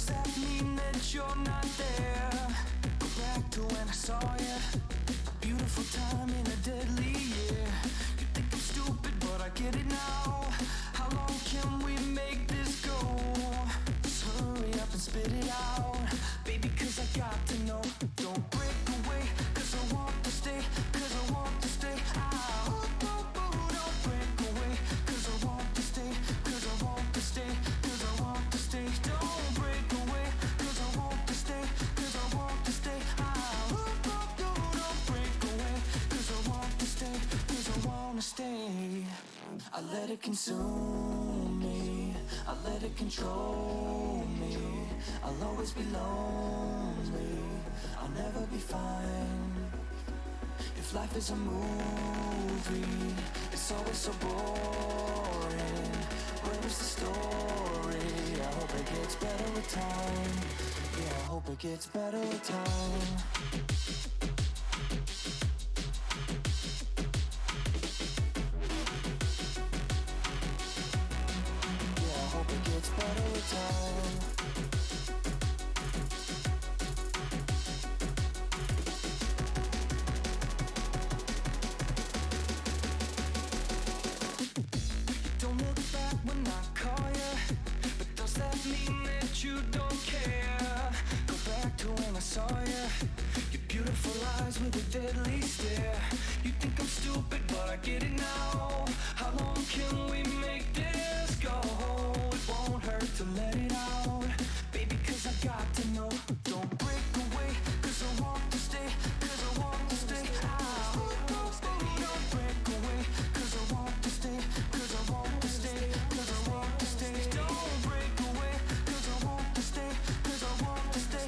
does that mean that you're not there? Go back to when I saw you. A beautiful time in a deadly year. You think I'm stupid, but I get it now. How long can we make this go? Just hurry up and spit it out, baby, cause I got to know. Don't break away, cause I want to stay, cause I want to stay. Don't break away, cause I want to stay, cause I want to stay, cause I want to stay. Don't break away, cause I want to stay, cause I want to stay. Don't break away, cause I want to stay, cause I want to stay. I let it consume me, I let it control me. I'll always be lonely, I'll never be fine. If life is a movie, it's always so boring. Where is the story? I hope it gets better with time. Yeah, I hope it gets better with time. It's better with time. Don't look back when I call you, but does that mean that you don't care? Go back to when I saw you, your beautiful eyes with a deadly stare. You think I'm stupid, but I get it now. How long can we make this go? It won't hurt to let it out, baby, cause I got to know. Don't break away, cause I want to stay, cause I want to stay. Don't break away, cause I want to stay, cause I want to stay, cause I want to stay. Don't break away, cause I want to stay, cause I want to stay.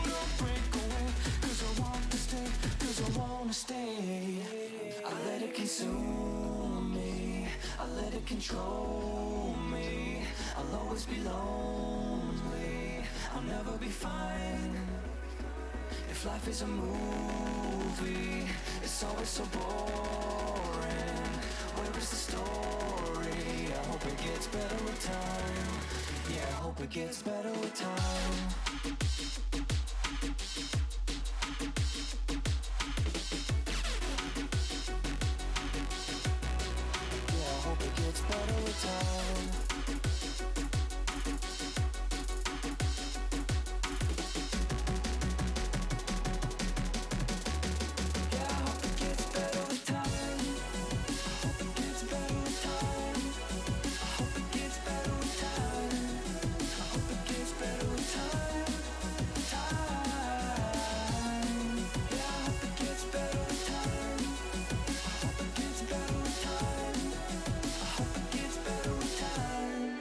Don't break away, cause I want to stay, cause I want to stay. I let it consume me, I let it control me. I'll always be lonely, I'll never be fine. If life is a movie, it's always so boring. Where is the story? I hope it gets better with time. Yeah, I hope it gets better with time. It's better with time. Yeah, I hope it gets better with time. I hope it gets better with time. I hope it gets better with time. I hope it gets better with time. Yeah, I hope it gets better with time. I hope it gets better with time.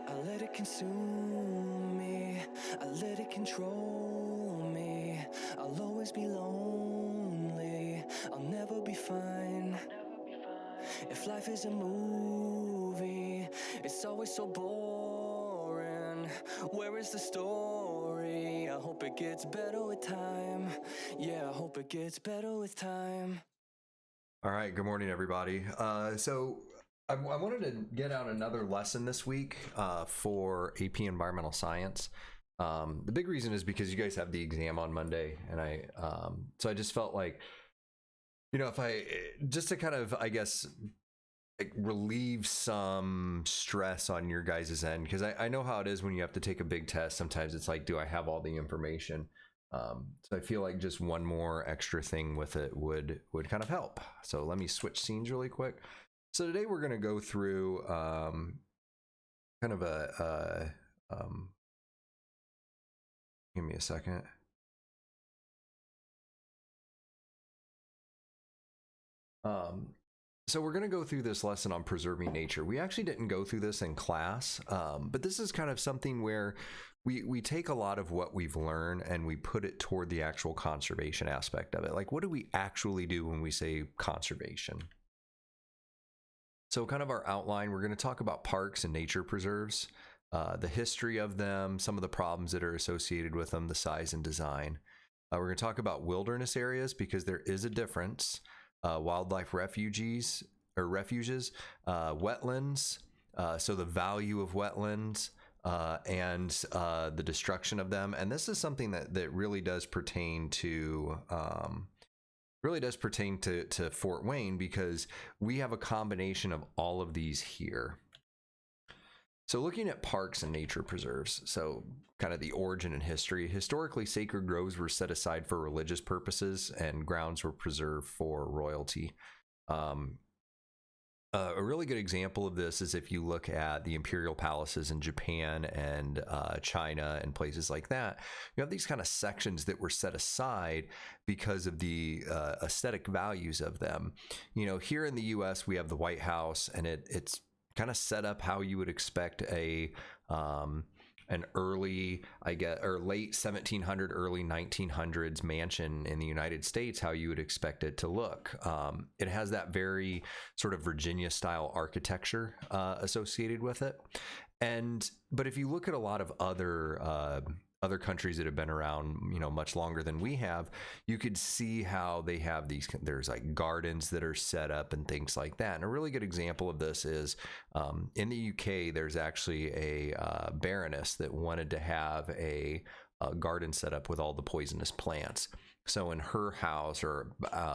I let it consume me, I let it control me. I'll always be lonely, I'll never be fine. If life is a movie, it's always so boring. Where is the story? I hope it gets better with time. Yeah, I hope it gets better with time. All right, good morning, everybody. So I wanted to get out another lesson this week for AP Environmental Science. The big reason is because you guys have the exam on Monday, and so I just felt like, if I just to kind of, I guess, like relieve some stress on your guys' end, because I know how it is when you have to take a big test. Sometimes it's like, do I have all the information? So I feel like just one more extra thing with it would kind of help. So let me switch scenes really quick. So today we're going to go through kind of give me a second. So we're going to go through this lesson on preserving nature. We actually didn't go through this in class, but this is kind of something where we take a lot of what we've learned and we put it toward the actual conservation aspect of it. Like, what do we actually do when we say conservation? So kind of our outline, we're going to talk about parks and nature preserves, the history of them, some of the problems that are associated with them, the size and design. We're going to talk about wilderness areas because there is a difference. Wildlife refuges, wetlands, so the value of wetlands, and the destruction of them. And this is something that really does pertain to to Fort Wayne, because we have a combination of all of these here. So looking at parks and nature preserves, so kind of the origin and history. Historically, sacred groves were set aside for religious purposes, and grounds were preserved for royalty. A really good example of this is if you look at the imperial palaces in Japan and China and places like that. You have these kind of sections that were set aside because of the aesthetic values of them. You know, here in the U.S., we have the White House, and it's kind of set up how you would expect an early, I guess, or late 1700, early 1900s mansion in the United States, how you would expect it to look. It has that very sort of Virginia style architecture associated with it. But if you look at a lot of other countries that have been around, you know, much longer than we have, you could see how they have there's like gardens that are set up and things like that. And a really good example of this is in the UK, there's actually a baroness that wanted to have a garden set up with all the poisonous plants. So in her house, or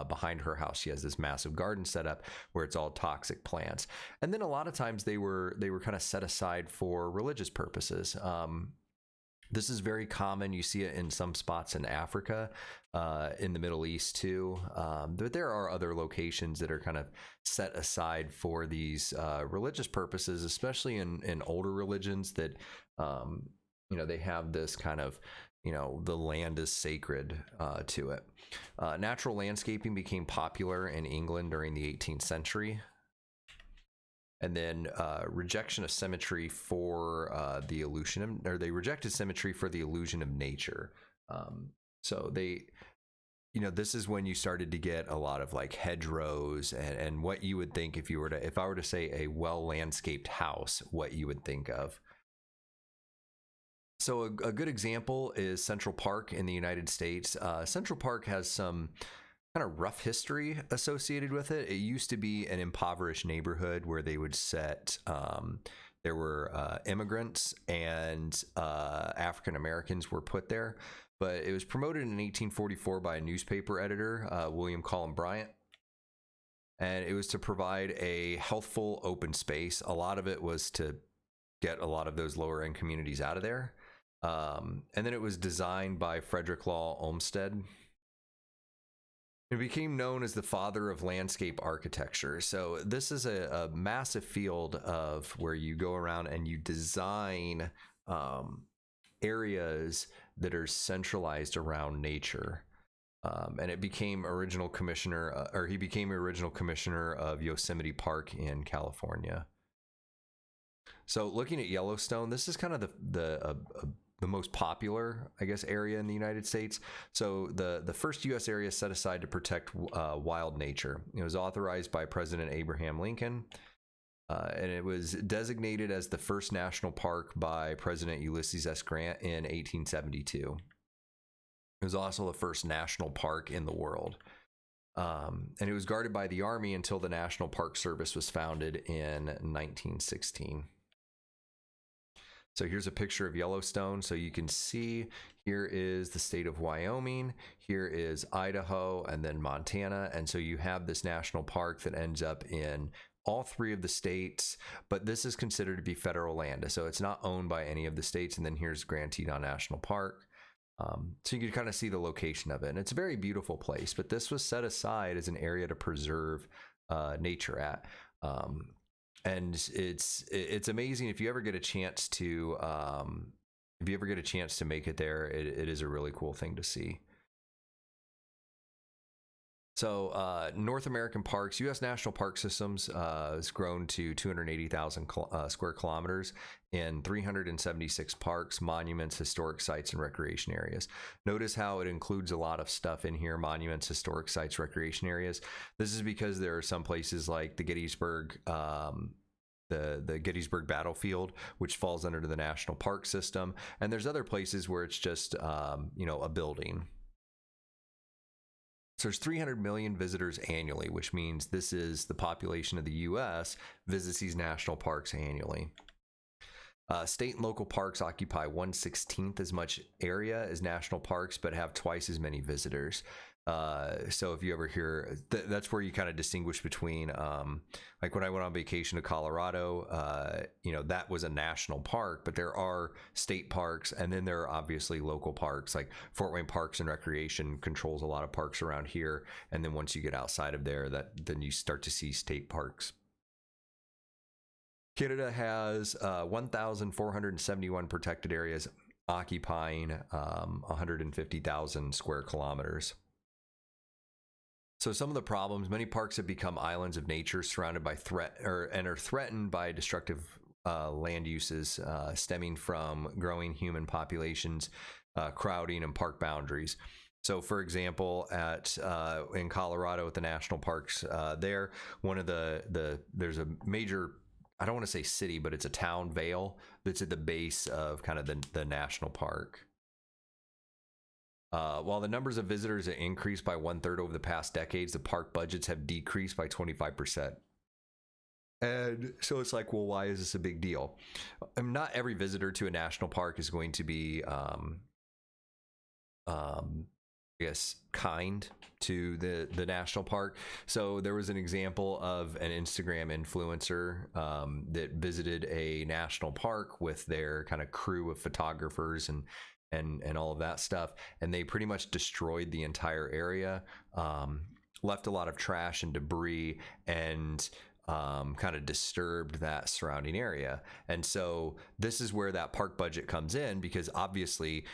behind her house, she has this massive garden set up where it's all toxic plants. And then a lot of times they were kind of set aside for religious purposes. This is very common. You see it in some spots in Africa, in the Middle East too. But there are other locations that are kind of set aside for these religious purposes, especially in older religions that, you know, they have this kind of, you know, the land is sacred to it. Natural landscaping became popular in England during the 18th century. And then rejection of symmetry for the illusion of, or they rejected symmetry for the illusion of nature. So they, you know, this is when you started to get a lot of like hedgerows and what you would think if I were to say a well landscaped house, what you would think of. So a good example is Central Park in the United States. Central Park has some kind of rough history associated with it. It used to be an impoverished neighborhood where they would set, there were immigrants and African Americans were put there, but it was promoted in 1844 by a newspaper editor, William Cullen Bryant. And it was to provide a healthful open space. A lot of it was to get a lot of those lower end communities out of there. And then it was designed by Frederick Law Olmsted. It became known as the father of landscape architecture. So this is a massive field of where you go around and you design areas that are centralized around nature. And it became original commissioner, or he became original commissioner of Yosemite Park in California. So looking at Yellowstone, this is kind of the most popular, I guess, area in the United States. So the first U.S. area set aside to protect wild nature. It was authorized by President Abraham Lincoln, and it was designated as the first national park by President Ulysses S. Grant in 1872. It was also the first national park in the world. And it was guarded by the Army until the National Park Service was founded in 1916. So here's a picture of Yellowstone. So you can see here is the state of Wyoming, here is Idaho, and then Montana. And so you have this national park that ends up in all three of the states, but this is considered to be federal land. So it's not owned by any of the states. And then here's Grand Teton National Park. So you can kind of see the location of it. And it's a very beautiful place, but this was set aside as an area to preserve nature at. And it's amazing if you ever get a chance to make it there. It is a really cool thing to see. So North American parks, U.S. national park systems has grown to 280,000 square kilometers in 376 parks, monuments, historic sites, and recreation areas. Notice how it includes a lot of stuff in here: monuments, historic sites, recreation areas. This is because there are some places like the Gettysburg, the Gettysburg battlefield, which falls under the national park system, and there's other places where it's just a building. So there's 300 million visitors annually, which means this is the population of the U.S. visits these national parks annually. State and local parks occupy 1/16 as much area as national parks, but have twice as many visitors. So if you ever hear, that's where you kind of distinguish between, like when I went on vacation to Colorado, that was a national park, but there are state parks, and then there are obviously local parks. Like Fort Wayne Parks and Recreation controls a lot of parks around here, and then once you get outside of there, then you start to see state parks. Canada has 1,471 protected areas occupying 150,000 square kilometers. So some of the problems: many parks have become islands of nature surrounded by and are threatened by destructive land uses stemming from growing human populations, crowding, and park boundaries. So, for example, in Colorado at the national parks, there's a major, I don't want to say city, but it's a town, Vail, that's at the base of kind of the national park. While the numbers of visitors have increased by 1/3 over the past decades, the park budgets have decreased by 25%. And so it's like, well, why is this a big deal? Not every visitor to a national park is going to be, I guess, kind to the national park. So there was an example of an Instagram influencer that visited a national park with their kind of crew of photographers and all of that stuff, and they pretty much destroyed the entire area, left a lot of trash and debris, and kind of disturbed that surrounding area. And so this is where that park budget comes in, because obviously,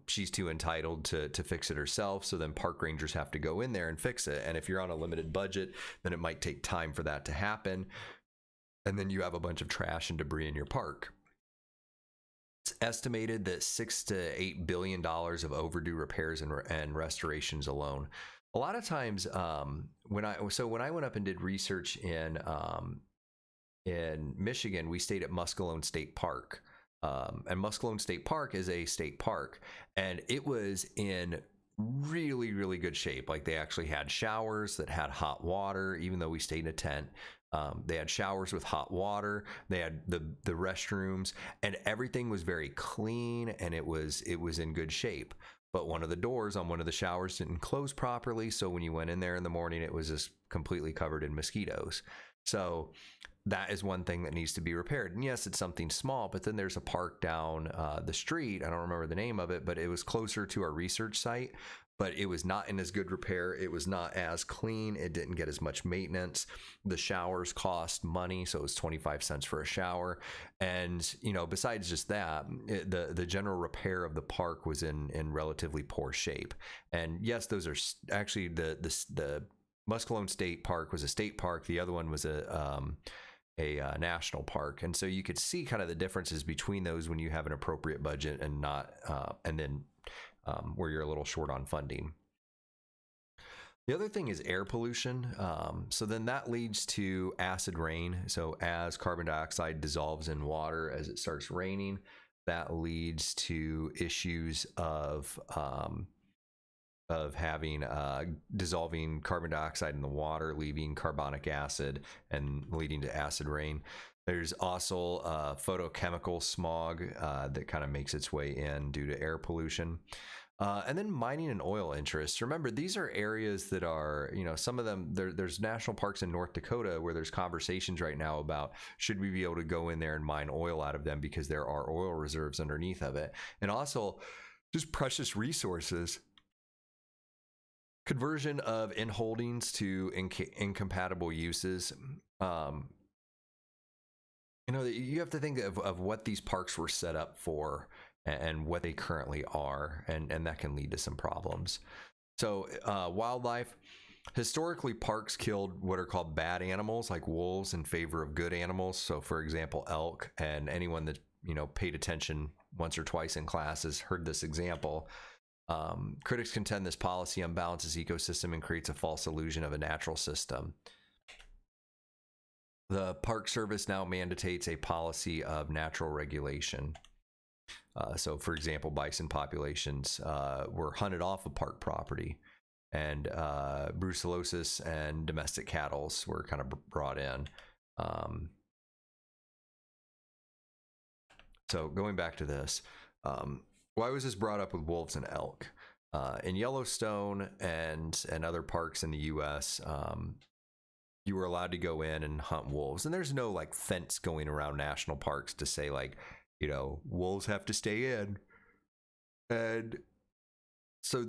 she's too entitled to fix it herself. So then park rangers have to go in there and fix it. And if you're on a limited budget, then it might take time for that to happen. And then you have a bunch of trash and debris in your park. It's estimated that $6 to $8 billion of overdue repairs and restorations alone. A lot of times, when I went up and did research in Michigan, we stayed at Muscatine State Park, and Muscatine State Park is a state park, and it was in really, really good shape. Like, they actually had showers that had hot water, even though we stayed in a tent. They had showers with hot water. They had the restrooms, and everything was very clean, and it was in good shape. But one of the doors on one of the showers didn't close properly, so when you went in there in the morning, it was just completely covered in mosquitoes. So that is one thing that needs to be repaired. And yes, it's something small, but then there's a park down the street. I don't remember the name of it, but it was closer to our research site, but it was not in as good repair. It was not as clean. It didn't get as much maintenance. The showers cost money, so it was 25 cents for a shower. And, besides just that, the general repair of the park was in relatively poor shape. And yes, those are actually the Muscatine State Park was a state park. The other one was a national park. And so you could see kind of the differences between those when you have an appropriate budget and not, and then where you're a little short on funding. The other thing is air pollution. So then that leads to acid rain. So as carbon dioxide dissolves in water as it starts raining, that leads to issues of having dissolving carbon dioxide in the water, leaving carbonic acid and leading to acid rain. There's also photochemical smog that kind of makes its way in due to air pollution. And then mining and oil interests. Remember, these are areas that are, some of them, there's national parks in North Dakota where there's conversations right now about should we be able to go in there and mine oil out of them because there are oil reserves underneath of it. And also just precious resources. Conversion of inholdings to incompatible uses. You have to think of what these parks were set up for and what they currently are, and that can lead to some problems. So wildlife. Historically, parks killed what are called bad animals like wolves in favor of good animals. So, for example, elk, and anyone that paid attention once or twice in class has heard this example. Critics contend this policy unbalances ecosystem and creates a false illusion of a natural system. The Park Service now mandates a policy of natural regulation. So, for example, bison populations were hunted off of park property, and brucellosis and domestic cattle were kind of brought in. So going back to this, why was this brought up with wolves and elk? In Yellowstone and other parks in the U.S., you were allowed to go in and hunt wolves, and there's no like fence going around national parks to say like, you know, wolves have to stay in. And so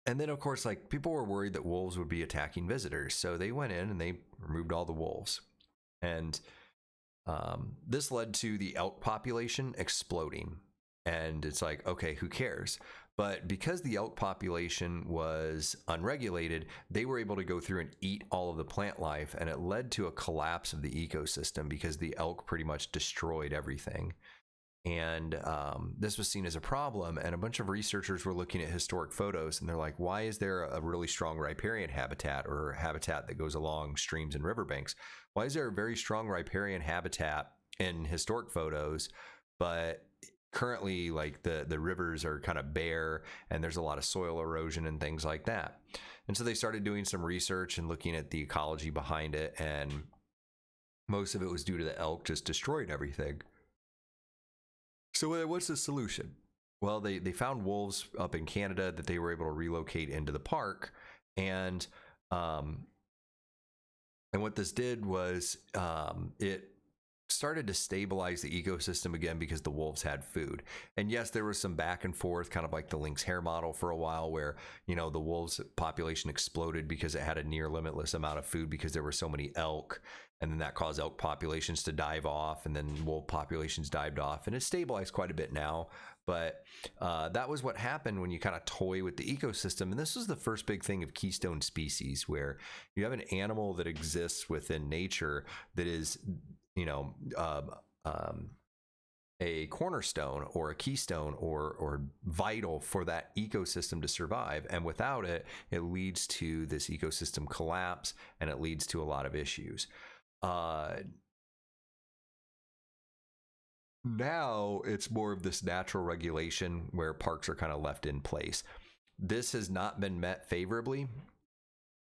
and then of course, like, people were worried that wolves would be attacking visitors, so they went in and they removed all the wolves. And this led to the elk population exploding. And it's like, okay, who cares? But because the elk population was unregulated, they were able to go through and eat all of the plant life, and it led to a collapse of the ecosystem because the elk pretty much destroyed everything. And this was seen as a problem, and a bunch of researchers were looking at historic photos, and they're like, why is there a really strong riparian habitat, or habitat that goes along streams and riverbanks? Why is there a very strong riparian habitat in historic photos, but currently like the rivers are kind of bare and there's a lot of soil erosion and things like that? And so they started doing some research and looking at the ecology behind it, and most of it was due to the elk just destroying everything. So what's the solution? Well, they found wolves up in Canada that they were able to relocate into the park, and what this did was it started to stabilize the ecosystem again because the wolves had food. And yes, there was some back and forth, kind of like the lynx hare model for a while, where, you know, the wolves population exploded because it had a near limitless amount of food because there were so many elk, and then that caused elk populations to dive off, and then wolf populations dived off, and it's stabilized quite a bit now. But that was what happened when you kind of toy with the ecosystem. And this was the first big thing of keystone species, where you have an animal that exists within nature that is, you know, a cornerstone or a keystone or vital for that ecosystem to survive. And without it, it leads to this ecosystem collapse, and it leads to a lot of issues. Now it's more of this natural regulation where parks are kind of left in place. This has not been met favorably.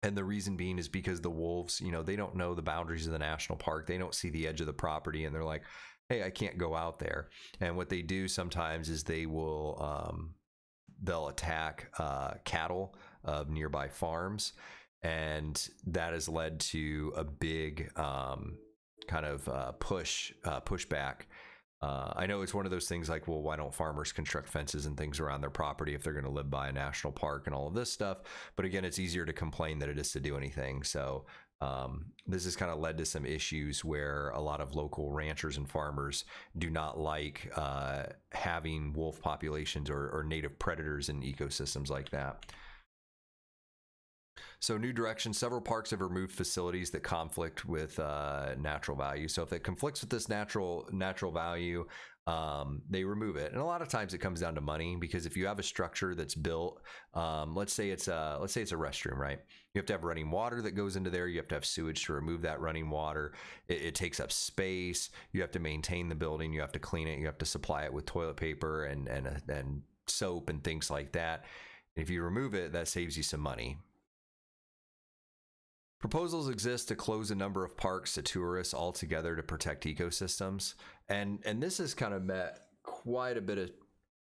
And the reason being is because the wolves, you know, they don't know the boundaries of the national park. They don't see the edge of the property, and they're like, hey, I can't go out there. And what they do sometimes is they'll attack cattle of nearby farms. And that has led to a big kind of pushback. I know it's one of those things like, well, why don't farmers construct fences and things around their property if they're going to live by a national park and all of this stuff? But again, it's easier to complain than it is to do anything. So this has kind of led to some issues where a lot of local ranchers and farmers do not like having wolf populations or native predators in ecosystems like that. So new direction, several parks have removed facilities that conflict with natural value. So if it conflicts with this natural value, they remove it. And a lot of times it comes down to money, because if you have a structure that's built, let's say it's a restroom, right? You have to have running water that goes into there. You have to have sewage to remove that running water. It takes up space. You have to maintain the building. You have to clean it. You have to supply it with toilet paper and soap and things like that. And if you remove it, that saves you some money. Proposals exist to close a number of parks to tourists altogether to protect ecosystems. And this has kind of met quite a bit of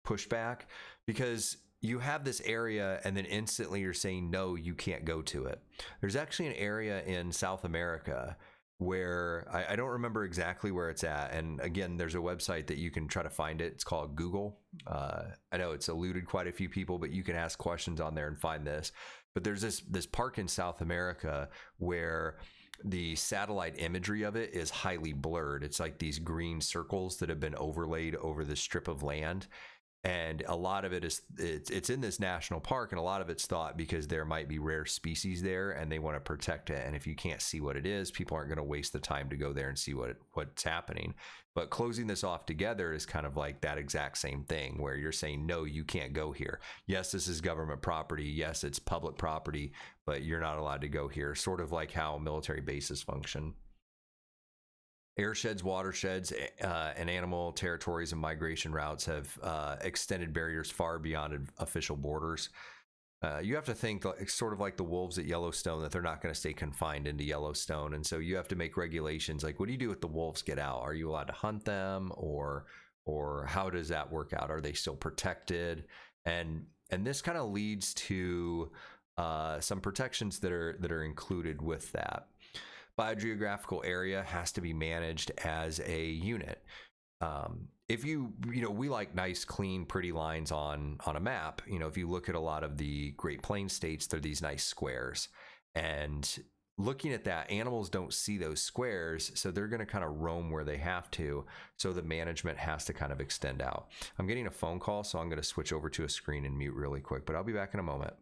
pushback, because you have this area and then instantly you're saying, no, you can't go to it. There's actually an area in South America where I don't remember exactly where it's at. And again, there's a website that you can try to find it. It's called Google. I know it's eluded quite a few people, but you can ask questions on there and find this. But there's this park in South America where the satellite imagery of it is highly blurred. It's like these green circles that have been overlaid over this strip of land. And a lot of it is, it's in this national park, and a lot of it's thought because there might be rare species there and they want to protect it. And if you can't see what it is, people aren't going to waste the time to go there and see what's happening. But closing this off together is kind of like that exact same thing, where you're saying, no, you can't go here. Yes, this is government property. Yes, it's public property, but you're not allowed to go here. Sort of like how military bases function. Airsheds, watersheds, and animal territories and migration routes have extended barriers far beyond official borders. You have to think sort of like the wolves at Yellowstone, that they're not going to stay confined into Yellowstone. And so you have to make regulations like, what do you do if the wolves get out? Are you allowed to hunt them, or how does that work out? Are they still protected? And this kind of leads to some protections that are included with that. Biogeographical area has to be managed as a unit. If we like nice, clean, pretty lines on a map. If you look at a lot of the Great Plains states, they're these nice squares. And looking at that, animals don't see those squares, so they're going to kind of roam where they have to. So the management has to kind of extend out. I'm getting a phone call, so I'm going to switch over to a screen and mute really quick, but I'll be back in a moment.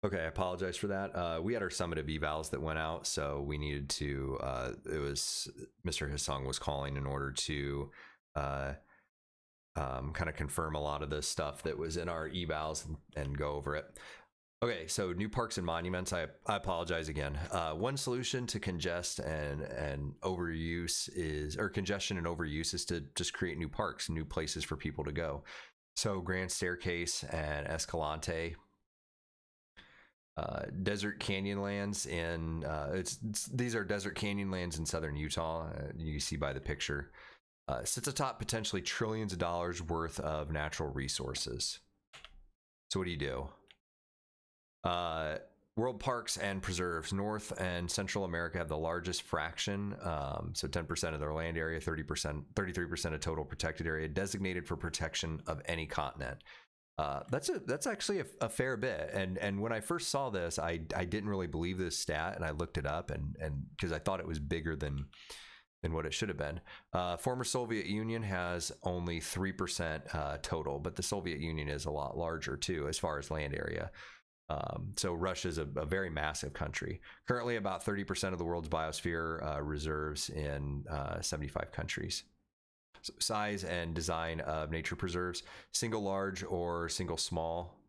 Okay, I apologize for that. We had our summative evals that went out, so we needed to. It was Mr. Hisong was calling in order to kind of confirm a lot of the stuff that was in our evals and go over it. Okay, so new parks and monuments. I apologize again. One solution to congestion and overuse is to just create new parks, new places for people to go. So Grand Staircase and Escalante. Desert Canyonlands in these are desert canyon lands in southern Utah. You see by the picture. Sits atop potentially trillions of dollars worth of natural resources. So what do? World parks and preserves. North and Central America have the largest fraction, so 10% of their land area, 33% of total protected area designated for protection of any continent. That's actually a fair bit. And when I first saw this, I didn't really believe this stat, and I looked it up, and because I thought it was bigger than what it should have been. Former Soviet Union has only 3% total, but the Soviet Union is a lot larger too as far as land area. So Russia is a very massive country. Currently, about 30% of the world's biosphere reserves in 75 countries. So size and design of nature preserves: single large or single small,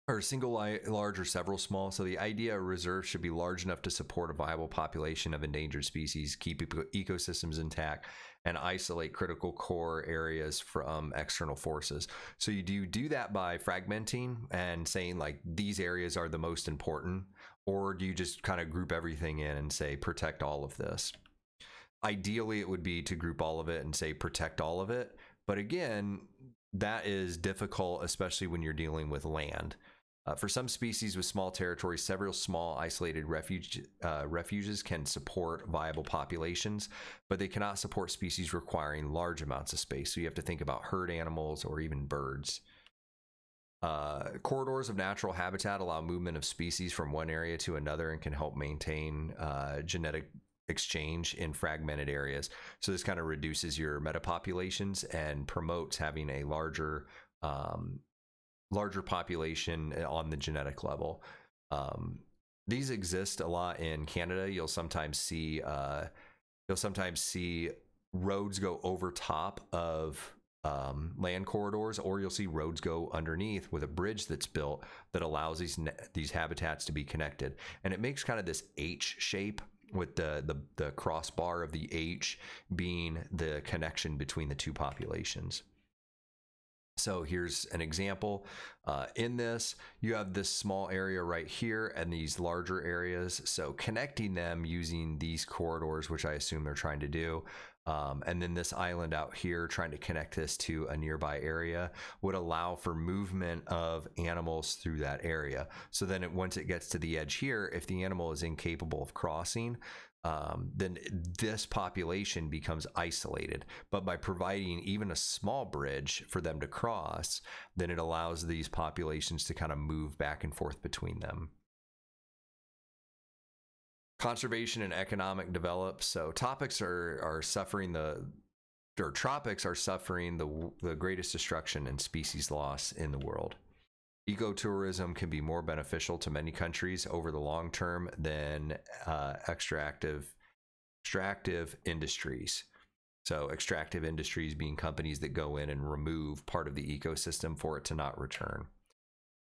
or single large or several small. So the idea of reserves should be large enough to support a viable population of endangered species, keep ecosystems intact, and isolate critical core areas from external forces. So you do that by fragmenting and saying like these areas are the most important, or do you just kind of group everything in and say protect all of this? Ideally, it would be to group all of it and say protect all of it. But again, that is difficult, especially when you're dealing with land. For some species with small territories, several small isolated refuges can support viable populations, but they cannot support species requiring large amounts of space. So you have to think about herd animals or even birds. Corridors of natural habitat allow movement of species from one area to another and can help maintain genetic exchange in fragmented areas. So this kind of reduces your metapopulations and promotes having a larger population on the genetic level. These exist a lot in Canada. You'll sometimes see roads go over top of land corridors, or you'll see roads go underneath with a bridge that's built that allows these habitats to be connected, and it makes kind of this H shape, with the crossbar of the H being the connection between the two populations. So here's an example. In this, you have this small area right here and these larger areas. So connecting them using these corridors, which I assume they're trying to do, And then this island out here, trying to connect this to a nearby area, would allow for movement of animals through that area. So then once it gets to the edge here, if the animal is incapable of crossing, then this population becomes isolated. But by providing even a small bridge for them to cross, then it allows these populations to kind of move back and forth between them. Conservation and economic develop. So tropics are suffering the greatest destruction and species loss in the world. Ecotourism can be more beneficial to many countries over the long term than extractive industries. So extractive industries being companies that go in and remove part of the ecosystem for it to not return.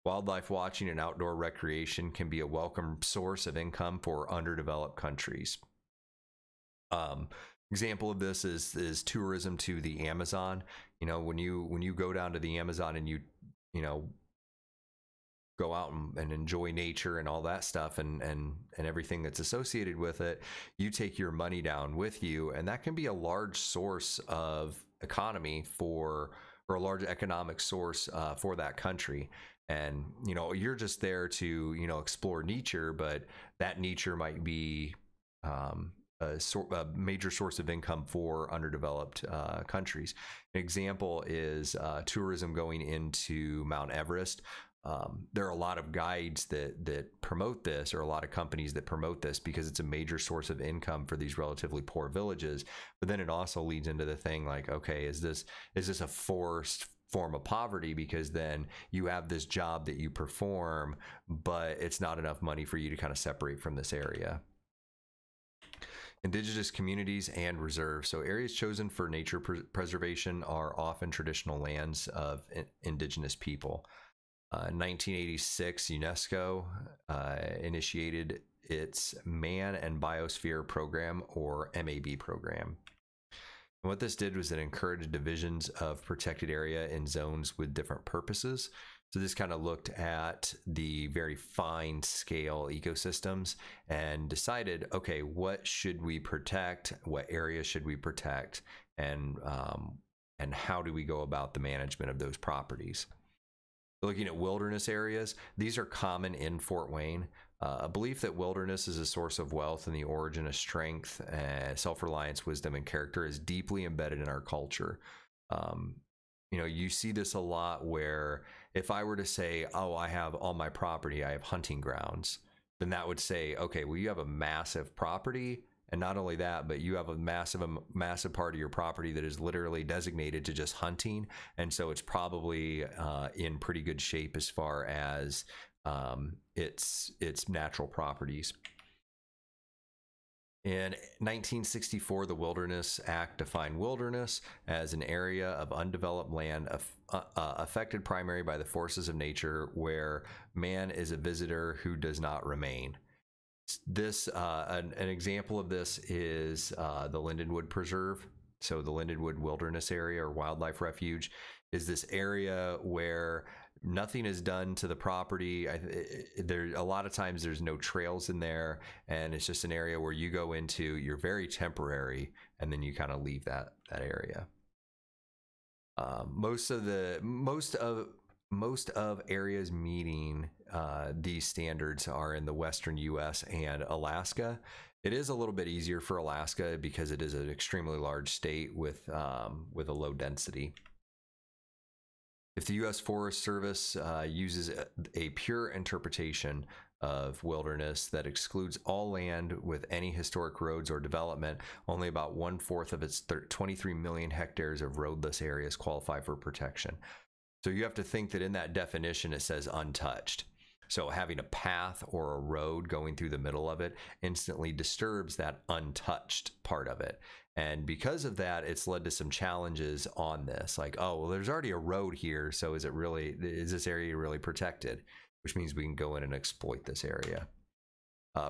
Wildlife watching and outdoor recreation can be a welcome source of income for underdeveloped countries. Example of this is tourism to the Amazon. You know, when you go down to the Amazon and you go out and enjoy nature and all that stuff and everything that's associated with it, you take your money down with you, and that can be a large source of economy or a large economic source for that country. And you're just there to explore nature, but that nature might be a major source of income for underdeveloped countries. An example is tourism going into Mount Everest. There are a lot of guides that promote this, or a lot of companies that promote this, because it's a major source of income for these relatively poor villages. But then it also leads into the thing like, okay, is this a forced form of poverty, because then you have this job that you perform, but it's not enough money for you to kind of separate from this area. Indigenous communities and reserves. So areas chosen for nature preservation are often traditional lands of indigenous people. In 1986, UNESCO initiated its Man and Biosphere Program, or MAB program. And what this did was it encouraged divisions of protected area in zones with different purposes. So this kind of looked at the very fine scale ecosystems and decided, okay, what should we protect? What areas should we protect? And how do we go about the management of those properties? Looking at wilderness areas, these are common in Fort Wayne. A belief that wilderness is a source of wealth and the origin of strength, self-reliance, wisdom, and character is deeply embedded in our culture. You see this a lot where if I were to say, oh, I have all my property, I have hunting grounds, then that would say, okay, well, you have a massive property. And not only that, but you have a massive part of your property that is literally designated to just hunting. And so it's probably in pretty good shape as far as its natural properties. In 1964, the Wilderness Act defined wilderness as an area of undeveloped land affected primarily by the forces of nature, where man is a visitor who does not remain. This an example of this is the Lindenwood Preserve. So the Lindenwood Wilderness Area, or Wildlife Refuge, is this area where nothing is done to the property. There a lot of times there's no trails in there, and it's just an area where you go into, you're very temporary, and then you kind of leave that area. Most of areas meeting these standards are in the western U.S. and Alaska. It is a little bit easier for Alaska because it is an extremely large state with a low density. If the U.S. Forest Service uses a pure interpretation of wilderness that excludes all land with any historic roads or development, only about 1/4 of its 23 million hectares of roadless areas qualify for protection. So you have to think that in that definition it says untouched. So having a path or a road going through the middle of it instantly disturbs that untouched part of it. And because of that, it's led to some challenges on this. Like, oh, well, there's already a road here, so is this area really protected? Which means we can go in and exploit this area.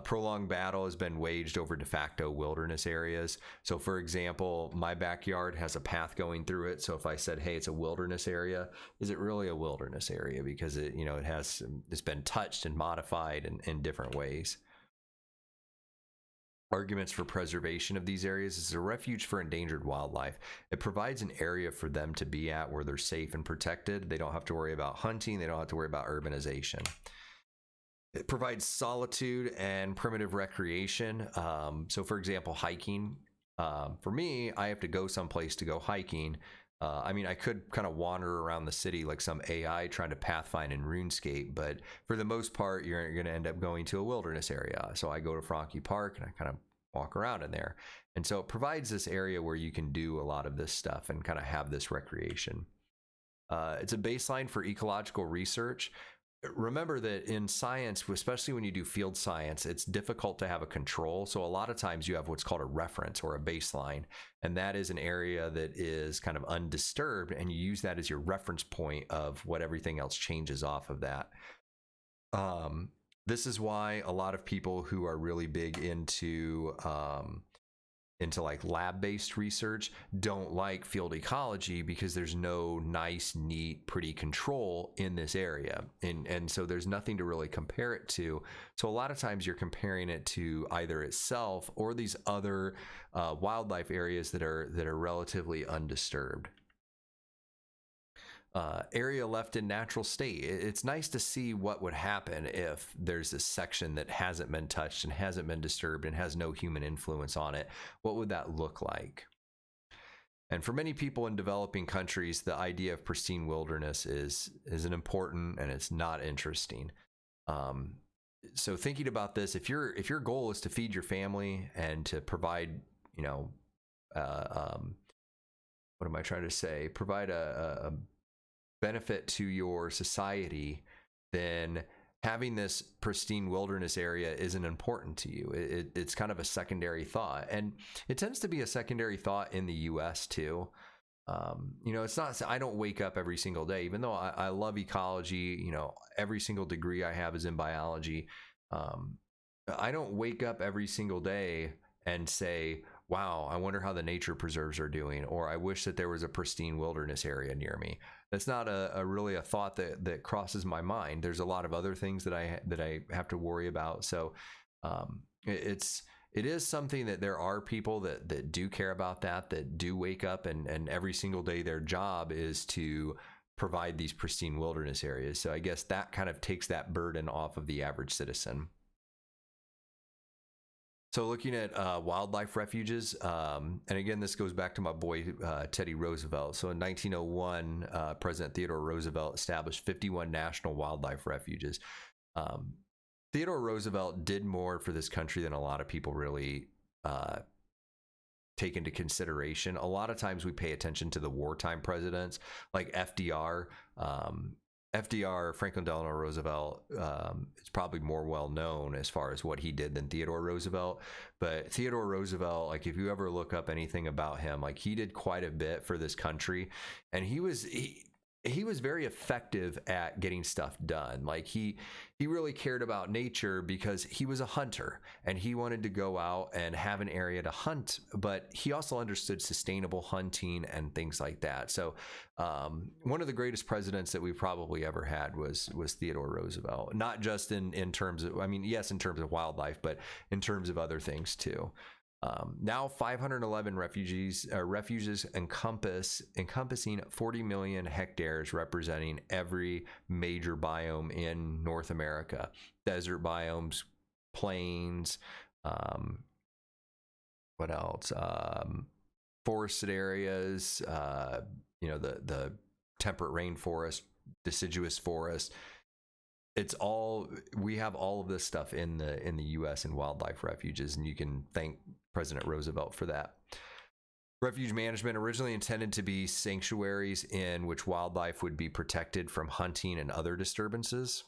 Prolonged battle has been waged over de facto wilderness areas. So for example, my backyard has a path going through it. So if I said, hey, it's a wilderness area, is it really a wilderness area? Because it's been touched and modified in different ways. arguments for preservation of these areas is a refuge for endangered wildlife. It provides an area for them to be at where they're safe and protected. They don't have to worry about hunting. They don't have to worry about urbanization. It provides solitude and primitive recreation. So, for example, hiking. For me, I have to go someplace to go hiking. I mean, I could kind of wander around the city like some AI trying to pathfind in RuneScape, but for the most part, you're going to end up going to a wilderness area. So I go to Franke Park and I kind of walk around in there. And so it provides this area where you can do a lot of this stuff and kind of have this recreation. It's a baseline for ecological research. Remember that in science, especially when you do field science, it's difficult to have a control. So a lot of times you have what's called a reference or a baseline, and that is an area that is kind of undisturbed, and you use that as your reference point of what everything else changes off of that. This is why a lot of people who are really big into like lab-based research don't like field ecology, because there's no nice, neat, pretty control in this area, and so there's nothing to really compare it to. So a lot of times you're comparing it to either itself or these other wildlife areas that are relatively undisturbed. Area left in natural state. It's nice to see what would happen if there's this section that hasn't been touched and hasn't been disturbed and has no human influence on it. What would that look like? And for many people in developing countries, the idea of pristine wilderness isn't important, and it's not interesting. So thinking about this, if your goal is to feed your family and to provide, what am I trying to say? Provide a benefit to your society, then having this pristine wilderness area isn't important to you. It's kind of a secondary thought, and it tends to be a secondary thought in the US too. It's not, I don't wake up every single day, even though I love ecology, every single degree I have is in biology. I don't wake up every single day and say, wow, I wonder how the nature preserves are doing, or I wish that there was a pristine wilderness area near me. That's not really a thought that crosses my mind. There's a lot of other things that I have to worry about. So it is something that there are people that do care about that do wake up and every single day their job is to provide these pristine wilderness areas. So I guess that kind of takes that burden off of the average citizen. So looking at wildlife refuges, and again, this goes back to my boy Teddy Roosevelt. So in 1901, President Theodore Roosevelt established 51 national wildlife refuges. Theodore Roosevelt did more for this country than a lot of people really take into consideration. A lot of times we pay attention to the wartime presidents like FDR. Franklin Delano Roosevelt, is probably more well known as far as what he did than Theodore Roosevelt. But Theodore Roosevelt, like if you ever look up anything about him, like he did quite a bit for this country, and he was very effective at getting stuff done. Like he really cared about nature because he was a hunter and he wanted to go out and have an area to hunt, but he also understood sustainable hunting and things like that. So one of the greatest presidents that we've probably ever had was Theodore Roosevelt, not just in terms of, I mean, yes, in terms of wildlife, but in terms of other things too. Now 511 refuges encompassing 40 million hectares, representing every major biome in North America: desert biomes, plains, what else? Forested areas, the temperate rainforest, deciduous forest. We have all of this stuff in the U.S. and wildlife refuges, and you can thank President Roosevelt for that. Refuge management, originally intended to be sanctuaries in which wildlife would be protected from hunting and other disturbances.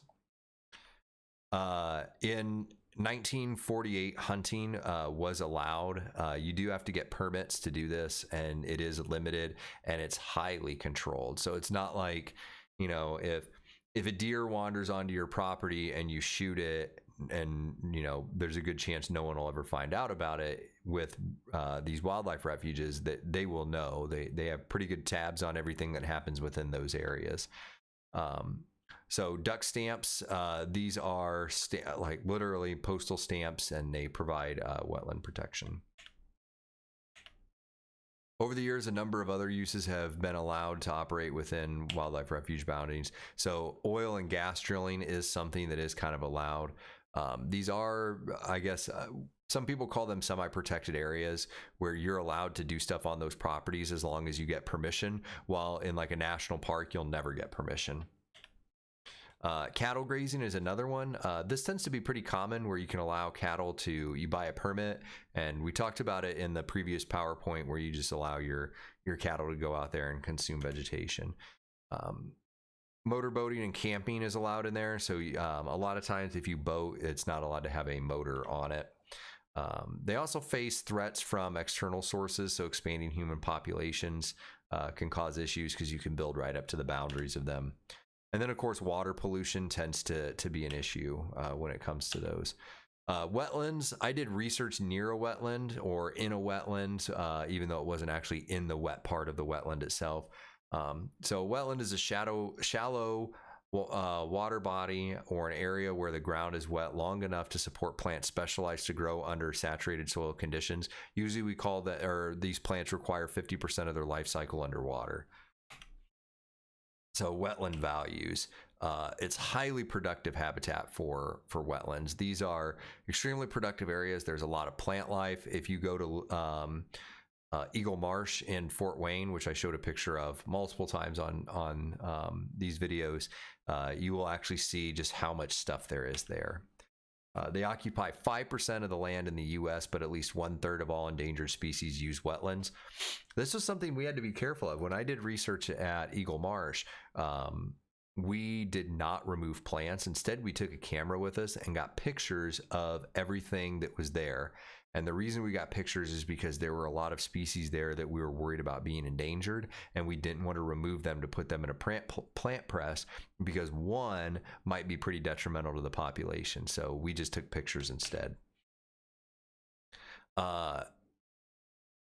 In 1948, hunting was allowed. You do have to get permits to do this, and it is limited and it's highly controlled. So it's not like, if a deer wanders onto your property and you shoot it, and there's a good chance no one will ever find out about it. With these wildlife refuges, that they will know. They have pretty good tabs on everything that happens within those areas. So duck stamps, these are like literally postal stamps, and they provide wetland protection. Over the years, a number of other uses have been allowed to operate within wildlife refuge boundaries. So oil and gas drilling is something that is kind of allowed. These are, I guess, some people call them semi-protected areas where you're allowed to do stuff on those properties as long as you get permission, while in like a national park, you'll never get permission. Cattle grazing is another one. This tends to be pretty common where you can allow cattle to, you buy a permit, and we talked about it in the previous PowerPoint where you just allow your cattle to go out there and consume vegetation. Motorboating and camping is allowed in there. So a lot of times if you boat, it's not allowed to have a motor on it. They also face threats from external sources. So expanding human populations can cause issues because you can build right up to the boundaries of them. And then, of course, water pollution tends to be an issue when it comes to those. Wetlands, I did research near a wetland or in a wetland, even though it wasn't actually in the wet part of the wetland itself. So a wetland is a shallow water body or an area where the ground is wet long enough to support plants specialized to grow under saturated soil conditions. Usually we call that, or these plants require 50% of their life cycle underwater. So wetland values, it's highly productive habitat for wetlands. These are extremely productive areas. There's a lot of plant life. If you go to Eagle Marsh in Fort Wayne, which I showed a picture of multiple times on these videos, you will actually see just how much stuff there is there. They occupy 5% of the land in the U.S., but at least 1/3 of all endangered species use wetlands. This was something we had to be careful of. When I did research at Eagle Marsh, we did not remove plants. Instead, we took a camera with us and got pictures of everything that was there. And the reason we got pictures is because there were a lot of species there that we were worried about being endangered, and we didn't want to remove them to put them in a plant press because one might be pretty detrimental to the population. So we just took pictures instead.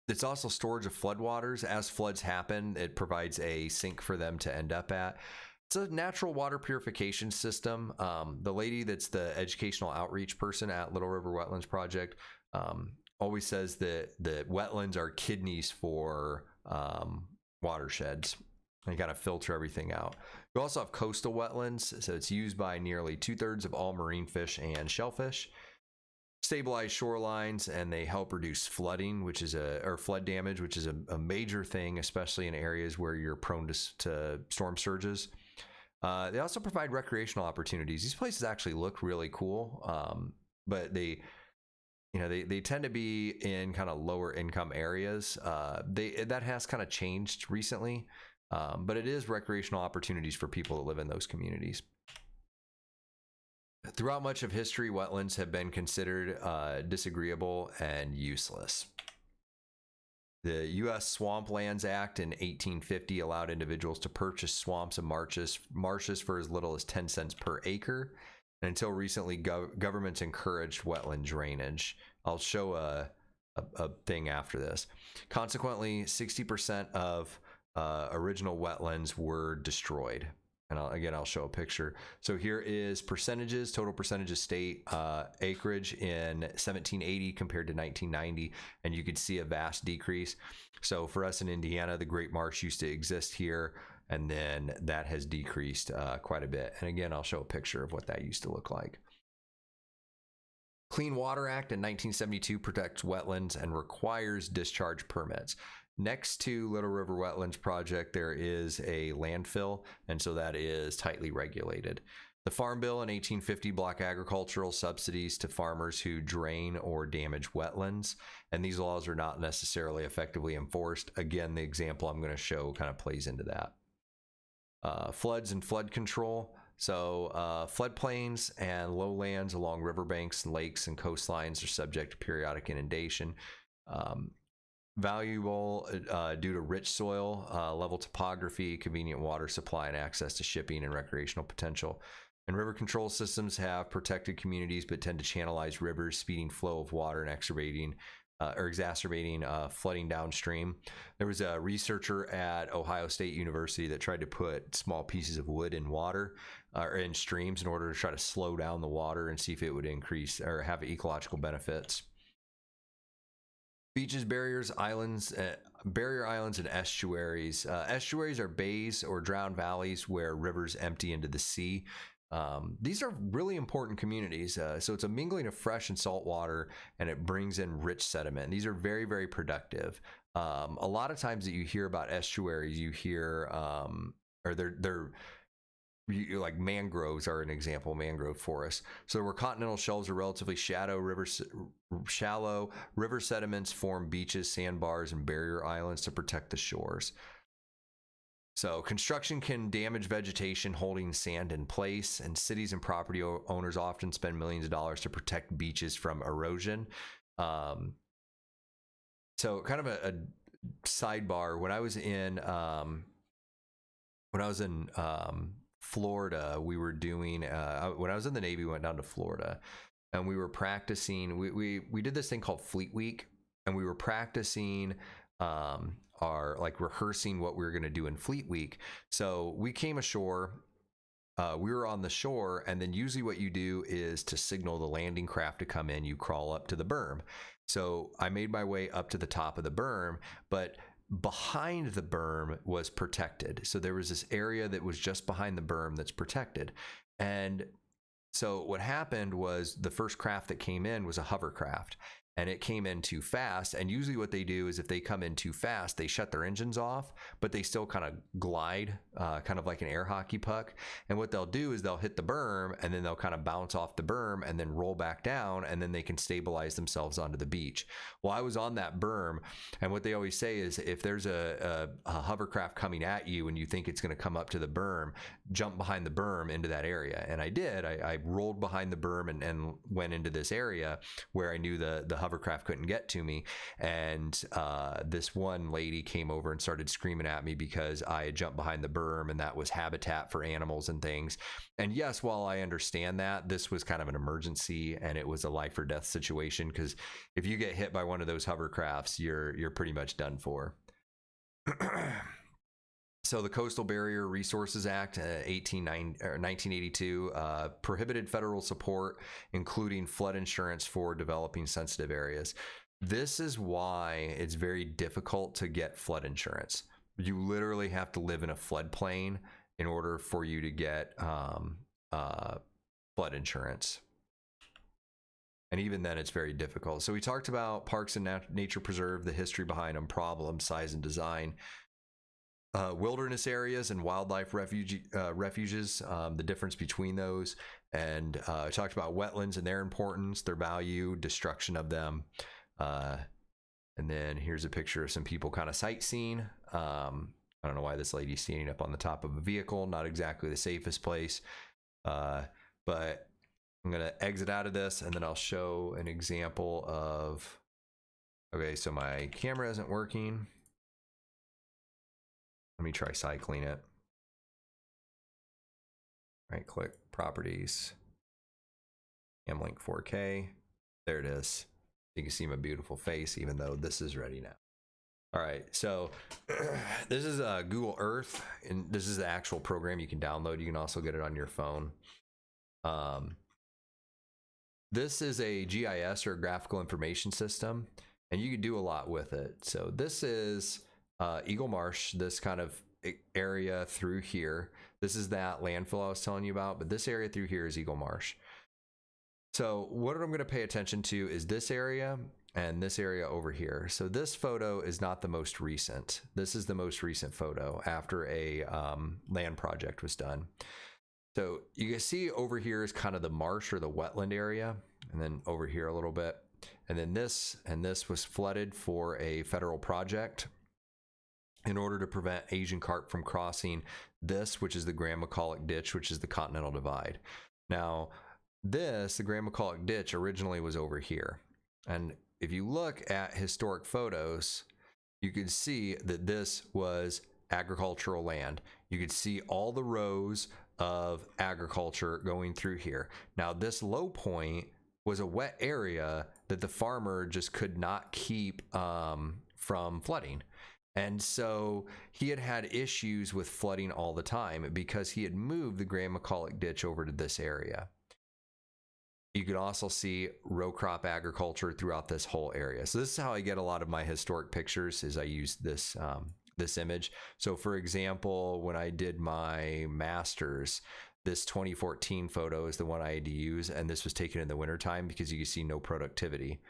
It's also storage of floodwaters. As floods happen, it provides a sink for them to end up at. It's a natural water purification system. The lady that's the educational outreach person at Little River Wetlands Project always says that wetlands are kidneys for watersheds. They kind of filter everything out. You also have coastal wetlands, so it's used by nearly 2/3 of all marine fish and shellfish. Stabilize shorelines, and they help reduce flooding, which is flood damage, which is a major thing, especially in areas where you're prone to storm surges. They also provide recreational opportunities. These places actually look really cool, but they tend to be in kind of lower income areas. That has kind of changed recently, but it is recreational opportunities for people that live in those communities. Throughout much of history, wetlands have been considered disagreeable and useless. The U.S. Swamplands Act in 1850 allowed individuals to purchase swamps and marshes for as little as 10 cents per acre. And until recently, governments encouraged wetland drainage. I'll show a thing after this. Consequently, 60% of original wetlands were destroyed. And I'll show a picture. So here is percentages, total percentage of state acreage in 1780 compared to 1990. And you could see a vast decrease. So for us in Indiana, the Great Marsh used to exist here, and then that has decreased quite a bit. And again, I'll show a picture of what that used to look like. Clean Water Act in 1972 protects wetlands and requires discharge permits. Next to Little River Wetlands Project, there is a landfill, and so that is tightly regulated. The Farm Bill in 1850 blocked agricultural subsidies to farmers who drain or damage wetlands, and these laws are not necessarily effectively enforced. Again, the example I'm going to show kind of plays into that. Floods and flood control. So floodplains and lowlands along riverbanks and lakes and coastlines are subject to periodic inundation. Valuable due to rich soil, level topography, convenient water supply, and access to shipping and recreational potential. And river control systems have protected communities but tend to channelize rivers, speeding flow of water and exacerbating or exacerbating flooding downstream. There was a researcher at Ohio State University that tried to put small pieces of wood in water or in streams in order to try to slow down the water and see if it would increase or have ecological benefits. Beaches, barriers, islands, barrier islands, and estuaries. Estuaries are bays or drowned valleys where rivers empty into the sea. These are really important communities. So it's a mingling of fresh and salt water, and it brings in rich sediment. These are very, very productive. A lot of times that you hear about estuaries, you hear, or they're like mangroves are an example, mangrove forests. So where continental shelves are relatively shallow, river sediments form beaches, sandbars, and barrier islands to protect the shores. So construction can damage vegetation, holding sand in place, and cities and property owners often spend millions of dollars to protect beaches from erosion. So kind of a sidebar, when I was in Florida, we were doing when I was in the Navy, we went down to Florida and we were practicing. We did this thing called Fleet Week, and we were practicing our rehearsing what we were going to do in Fleet Week. So we came ashore, we were on the shore, and then usually what you do is to signal the landing craft to come in, you crawl up to the berm. So I made my way up to the top of the berm, but behind the berm was protected. So there was this area that was just behind the berm that's protected. And so what happened was the first craft that came in was a hovercraft, and it came in too fast. And usually what they do is if they come in too fast, they shut their engines off, but they still kind of glide, kind of like an air hockey puck. And what they'll do is they'll hit the berm, and then they'll kind of bounce off the berm and then roll back down, and then they can stabilize themselves onto the beach. Well, I was on that berm, and what they always say is if there's a hovercraft coming at you and you think it's going to come up to the berm, jump behind the berm into that area. And I did. I rolled behind the berm and went into this area where I knew the hovercraft couldn't get to me. And this one lady came over and started screaming at me because I had jumped behind the berm, and that was habitat for animals and things. And yes, while I understand that, this was kind of an emergency and it was a life or death situation, because if you get hit by one of those hovercrafts, you're pretty much done for. So the Coastal Barrier Resources Act, 1982, prohibited federal support, including flood insurance for developing sensitive areas. This is why it's very difficult to get flood insurance. You literally have to live in a floodplain in order for you to get flood insurance. And even then, it's very difficult. So we talked about parks and nature preserve, the history behind them, problem, size, and design. Wilderness areas and wildlife refuges, the difference between those. And I talked about wetlands and their importance, their value, destruction of them. And then here's a picture of some people kind of sightseeing. I don't know why this lady's standing up on the top of a vehicle, not exactly the safest place. But I'm going to exit out of this, and then I'll show an example of, okay, so my camera isn't working. Let me try cycling it. Right click, properties, Camlink 4K. There it is. You can see my beautiful face, even though this is ready now. All right, so this is Google Earth, and this is the actual program you can download. You can also get it on your phone. This is a GIS, or graphical information system, and you can do a lot with it. So this is Eagle Marsh, this kind of area through here. This is that landfill I was telling you about, but this area through here is Eagle Marsh. So what I'm going to pay attention to is this area and this area over here. So this photo is not the most recent. This is the most recent photo after a land project was done. So you can see over here is kind of the marsh or the wetland area, and then over here a little bit. And then this and this was flooded for a federal project in order to prevent Asian carp from crossing this, which is the Grand McCulloch Ditch, which is the Continental Divide. Now, the Grand McCulloch Ditch originally was over here. And if you look at historic photos, you can see that this was agricultural land. You could see all the rows of agriculture going through here. Now, this low point was a wet area that the farmer just could not keep from flooding. And so he had had issues with flooding all the time because he had moved the Graham McCulloch ditch over to this area. You could also see row crop agriculture throughout this whole area. So this is how I get a lot of my historic pictures, is I use this this image. So for example, when I did my master's, this 2014 photo is the one I had to use, and this was taken in the wintertime because you can see no productivity.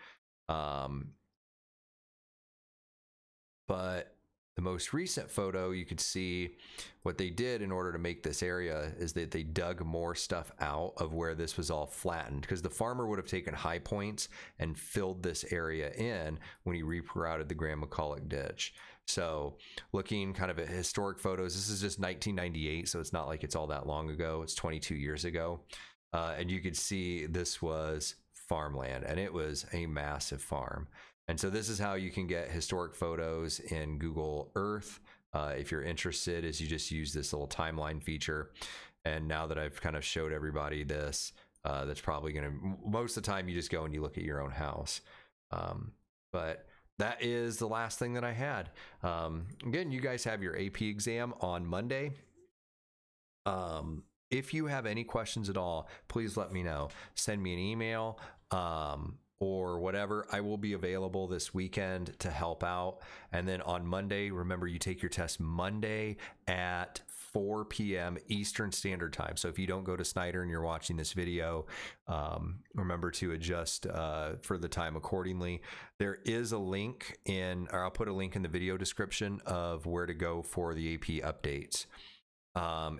But the most recent photo, you could see what they did in order to make this area is that they dug more stuff out of where this was all flattened, because the farmer would have taken high points and filled this area in when he rerouted the Graham McCulloch ditch. So looking kind of at historic photos, this is just 1998, so it's not like it's all that long ago. It's 22 years ago. And you could see this was farmland, and it was a massive farm. And so this is how you can get historic photos in Google Earth. If you're interested, is you just use this little timeline feature. And now that I've kind of showed everybody this, that's probably going to, most of the time you just go and you look at your own house. But that is the last thing that I had. Again, you guys have your AP exam on Monday. If you have any questions at all, please let me know. Send me an email. Or whatever. I will be available this weekend to help out. And then on Monday, remember, you take your test Monday at 4 p.m. Eastern Standard Time. So if you don't go to Snyder and you're watching this video, remember to adjust for the time accordingly. There is a link in, or I'll put a link in the video description of where to go for the AP updates.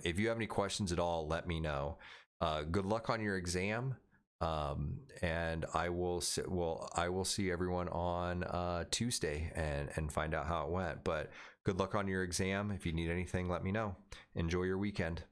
If you have any questions at all, let me know. Good luck on your exam. And I will see everyone on Tuesday and find out how it went. But good luck on your exam. If you need anything, let me know. Enjoy your weekend.